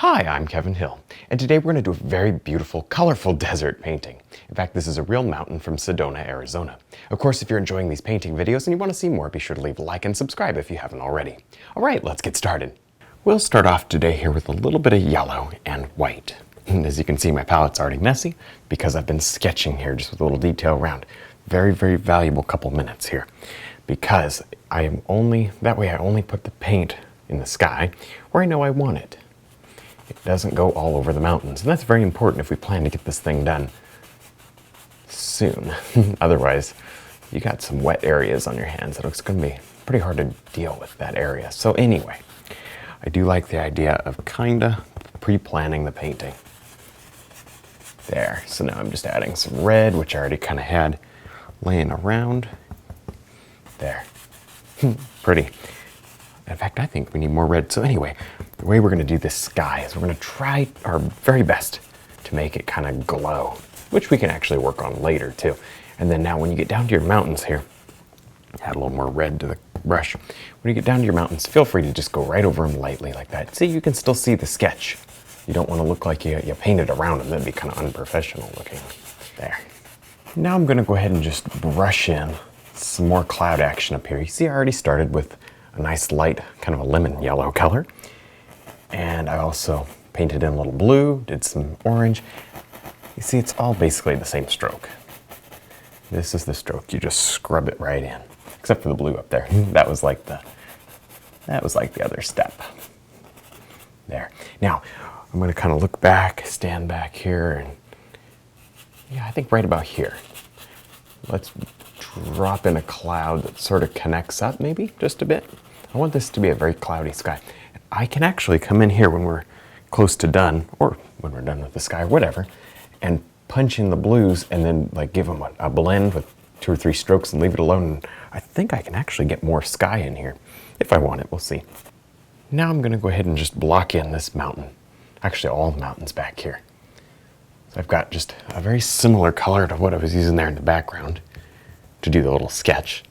Hi, I'm Kevin Hill, and today we're going to do a very beautiful, colorful desert painting. In fact, this is a real mountain from Sedona, Arizona. Of course, if you're enjoying these painting videos and you want to see more, be sure to leave a like and subscribe if you haven't already. All right, let's get started. We'll start off today here with a little bit of yellow and white. And as you can see, my palette's already messy because I've been sketching here just with a little detail around. Very, very valuable couple minutes here because that way I only put the paint in the sky where I know I want it. It doesn't go all over the mountains, and that's very important if we plan to get this thing done soon. Otherwise, you got some wet areas on your hands that it's going to be pretty hard to deal with that area. So anyway, I do like the idea of kinda pre-planning the painting. There, so now I'm just adding some red, which I already kind of had laying around. There, pretty. In fact, I think we need more red. So anyway, the way we're going to do this sky is we're going to try our very best to make it kind of glow, which we can actually work on later too. And then now when you get down to your mountains here, add a little more red to the brush. When you get down to your mountains, feel free to just go right over them lightly like that. See, you can still see the sketch. You don't want to look like you painted around them. That'd be kind of unprofessional looking. There. Now I'm going to go ahead and just brush in some more cloud action up here. You see I already started with a nice light, kind of a lemon yellow color. And I also painted in a little blue, did some orange. You see, it's all basically the same stroke. This is the stroke. You just scrub it right in, except for the blue up there. That was like the other step. There. Now, I'm going to kind of look back, stand back here, and yeah, I think right about here. Let's drop in a cloud that sort of connects up maybe just a bit. I want this to be a very cloudy sky. I can actually come in here when we're close to done, or when we're done with the sky, or whatever, and punch in the blues and then like give them a blend with 2 or 3 strokes and leave it alone. I think I can actually get more sky in here. If I want it, we'll see. Now I'm going to go ahead and just block in this mountain. Actually, all the mountains back here. So I've got just a very similar color to what I was using there in the background to do the little sketch.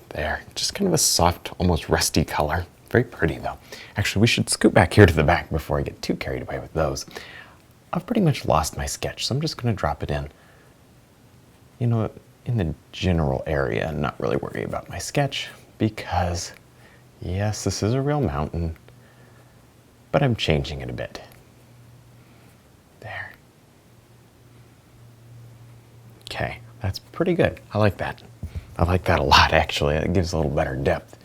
There, just kind of a soft, almost rusty color. Very pretty though. Actually, we should scoot back here to the back before I get too carried away with those. I've pretty much lost my sketch, so I'm just going to drop it in, in the general area and not really worry about my sketch because, yes, this is a real mountain, but I'm changing it a bit. There. Okay, that's pretty good. I like that. I like that a lot, actually. It gives a little better depth.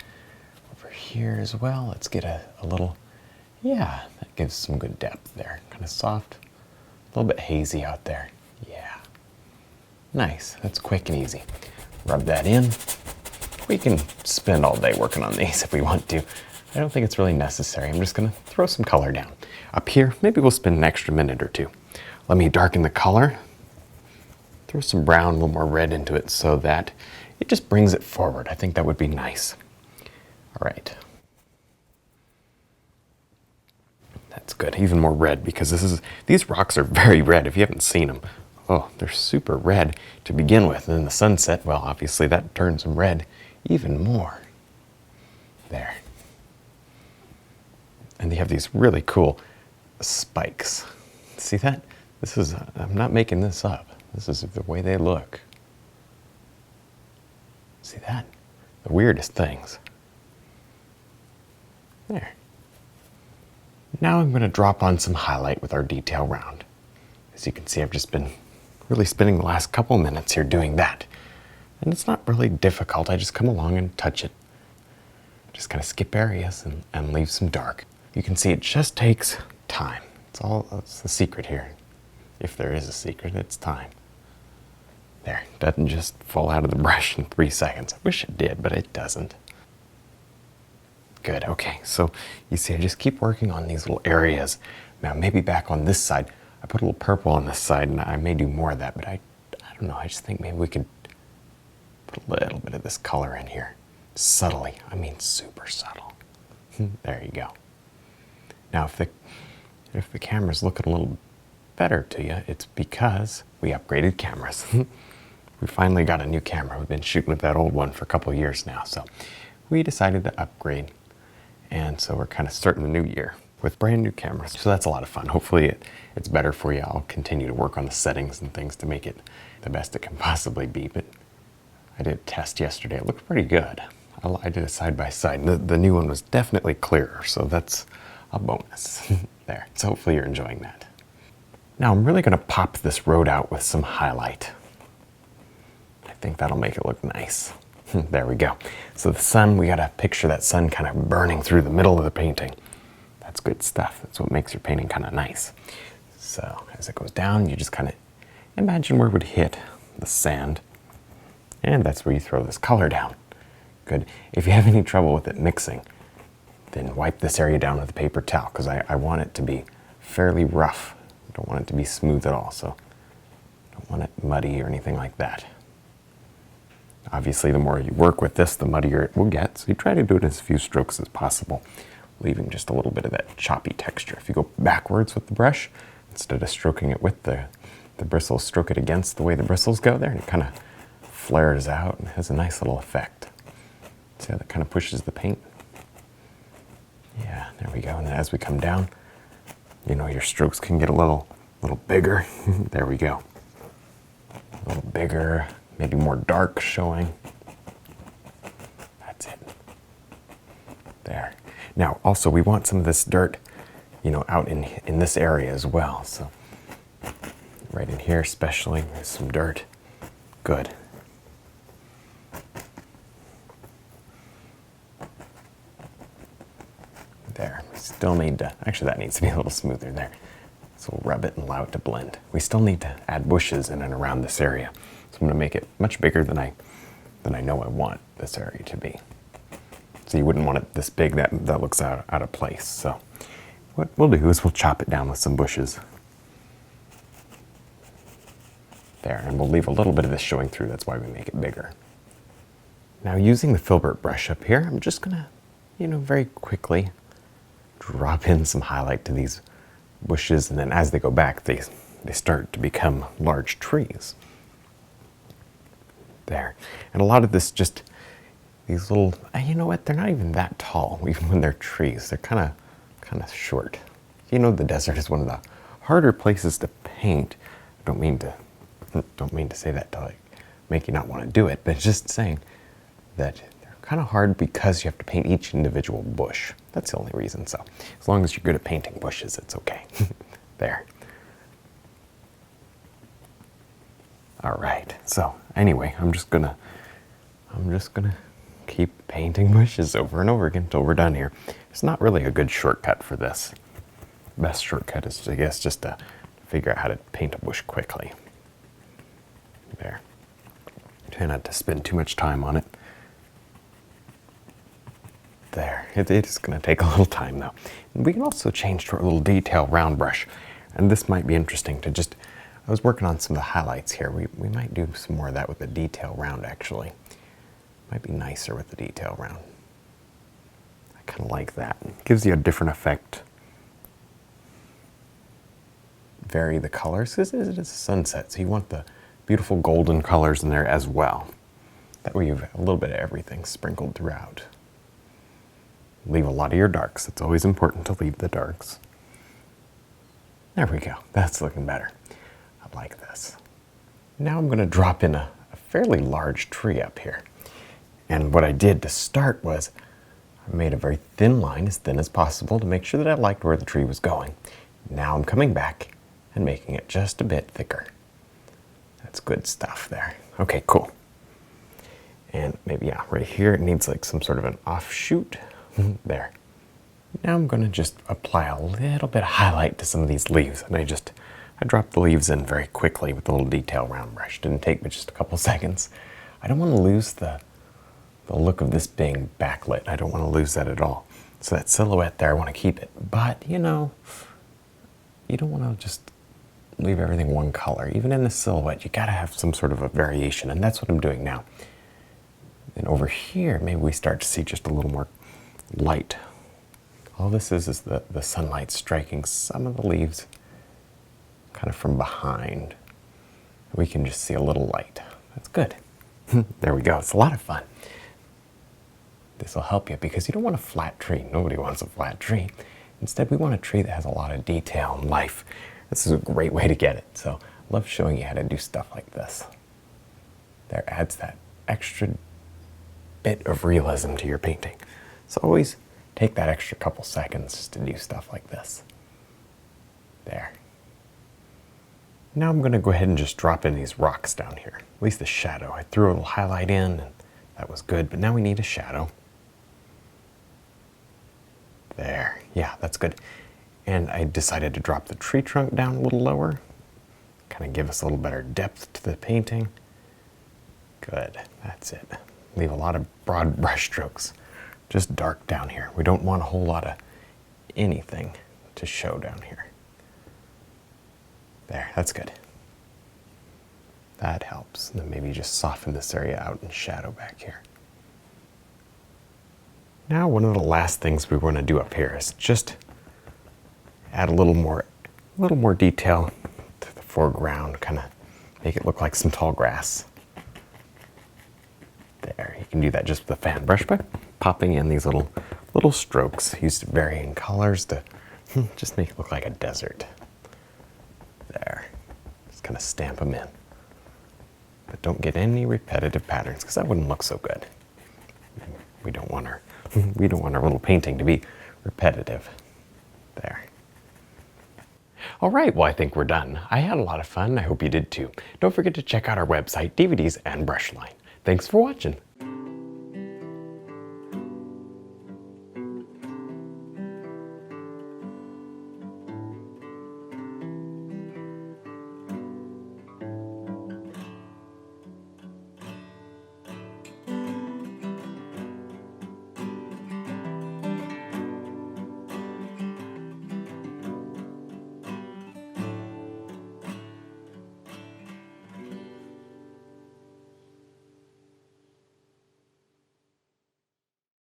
Over here as well, let's get a little, yeah, that gives some good depth there. Kind of soft, a little bit hazy out there. Yeah. Nice. That's quick and easy. Rub that in. We can spend all day working on these if we want to. I don't think it's really necessary. I'm just going to throw some color down. Up here, maybe we'll spend an extra minute or two. Let me darken the color. Throw some brown, a little more red into it so that it just brings it forward. I think that would be nice. All right. That's good. Even more red because these rocks are very red if you haven't seen them. Oh, they're super red to begin with. And then the sunset, well, obviously that turns them red even more. There. And they have these really cool spikes. See that? I'm not making this up. This is the way they look. See that? The weirdest things. There. Now I'm going to drop on some highlight with our detail round. As you can see, I've just been really spending the last couple minutes here doing that. And it's not really difficult. I just come along and touch it. Just kind of skip areas and leave some dark. You can see it just takes time. That's the secret here. If there is a secret, it's time. There, it doesn't just fall out of the brush in 3 seconds. I wish it did, but it doesn't. Good, okay, so you see I just keep working on these little areas. Now maybe back on this side, I put a little purple on this side and I may do more of that, but I don't know, I just think maybe we could put a little bit of this color in here. Subtly, I mean super subtle. There you go. Now if the camera's looking a little better to you, it's because we upgraded cameras. We finally got a new camera. We've been shooting with that old one for a couple of years now, so we decided to upgrade. And so we're kind of starting the new year with brand new cameras. So that's a lot of fun. Hopefully it's better for you. I'll continue to work on the settings and things to make it the best it can possibly be. But I did a test yesterday. It looked pretty good. I did a side by side. The new one was definitely clearer, so that's a bonus there. So hopefully you're enjoying that. Now I'm really gonna pop this road out with some highlight. I think that'll make it look nice. There we go. So the sun, we gotta picture that sun kind of burning through the middle of the painting. That's good stuff. That's what makes your painting kind of nice. So as it goes down, you just kind of imagine where it would hit the sand. And that's where you throw this color down. Good. If you have any trouble with it mixing, then wipe this area down with a paper towel, because I want it to be fairly rough. I don't want it to be smooth at all, so I don't want it muddy or anything like that. Obviously, the more you work with this, the muddier it will get, so you try to do it as few strokes as possible, leaving just a little bit of that choppy texture. If you go backwards with the brush, instead of stroking it with the bristles, stroke it against the way the bristles go there, and it kind of flares out and has a nice little effect. See how that kind of pushes the paint? Yeah, there we go. And then as we come down, you know, your strokes can get a little bigger. There we go. A little bigger, maybe more dark showing. That's it. There. Now, also, we want some of this dirt, you know, out in this area as well. So right in here especially, there's some dirt. Good. There. We still need to, actually that needs to be a little smoother there. So we'll rub it and allow it to blend. We still need to add bushes in and around this area. So I'm going to make it much bigger than I know I want this area to be. So you wouldn't want it this big, that looks out of place. So what we'll do is we'll chop it down with some bushes. There, and we'll leave a little bit of this showing through. That's why we make it bigger. Now using the filbert brush up here, I'm just going to, you know, very quickly drop in some highlight to these bushes, and then as they go back, they start to become large trees. There. And a lot of this just, these little, you know what, they're not even that tall, even when they're trees. They're kind of short. You know, the desert is one of the harder places to paint. I don't mean to say that to like make you not want to do it, but just saying that they're kind of hard because you have to paint each individual bush. That's the only reason. So as long as you're good at painting bushes, it's okay. There. All right. So anyway, I'm just gonna keep painting bushes over and over again until we're done here. It's not really a good shortcut for this. Best shortcut is, I guess, just to figure out how to paint a bush quickly. There. Try not to spend too much time on it. There. It is going to take a little time though. And we can also change to our little detail round brush. And this might be interesting to just, I was working on some of the highlights here. We might do some more of that with the detail round actually. Might be nicer with the detail round. I kind of like that. It gives you a different effect. Vary the colors, because it is a sunset, so you want the beautiful golden colors in there as well. That way you have a little bit of everything sprinkled throughout. Leave a lot of your darks. It's always important to leave the darks. There we go. That's looking better. I like this. Now I'm going to drop in a fairly large tree up here. And what I did to start was I made a very thin line, as thin as possible, to make sure that I liked where the tree was going. Now I'm coming back and making it just a bit thicker. That's good stuff there. Okay, cool. And maybe, yeah, right here it needs like some sort of an offshoot. There. Now I'm going to just apply a little bit of highlight to some of these leaves. And I dropped the leaves in very quickly with a little detail round brush. Didn't take me just a couple seconds. I don't want to lose the look of this being backlit. I don't want to lose that at all. So that silhouette there, I want to keep it. But, you know, you don't want to just leave everything one color. Even in the silhouette, you got to have some sort of a variation. And that's what I'm doing now. And over here, maybe we start to see just a little more light. All this is the sunlight striking some of the leaves kind of from behind. We can just see a little light. That's good. There we go. It's a lot of fun. This will help you because you don't want a flat tree. Nobody wants a flat tree. Instead, we want a tree that has a lot of detail and life. This is a great way to get it. So I love showing you how to do stuff like this. There adds that extra bit of realism to your painting. So always take that extra couple seconds to do stuff like this. There. Now I'm going to go ahead and just drop in these rocks down here. At least the shadow. I threw a little highlight in, and that was good, but now we need a shadow. There. Yeah, that's good. And I decided to drop the tree trunk down a little lower. Kind of give us a little better depth to the painting. Good. That's it. Leave a lot of broad brush strokes. Just dark down here. We don't want a whole lot of anything to show down here. There, that's good. That helps. And then maybe just soften this area out and shadow back here. Now, one of the last things we want to do up here is just add a little more detail to the foreground, kind of make it look like some tall grass. There, you can do that just with a fan brush by popping in these little strokes used varying colors to just make it look like a desert. There, just kind of stamp them in. But don't get any repetitive patterns because that wouldn't look so good. We don't want our little painting to be repetitive. There. All right, well, I think we're done. I had a lot of fun. I hope you did too. Don't forget to check out our website, DVDs, and brush line. Thanks for watching.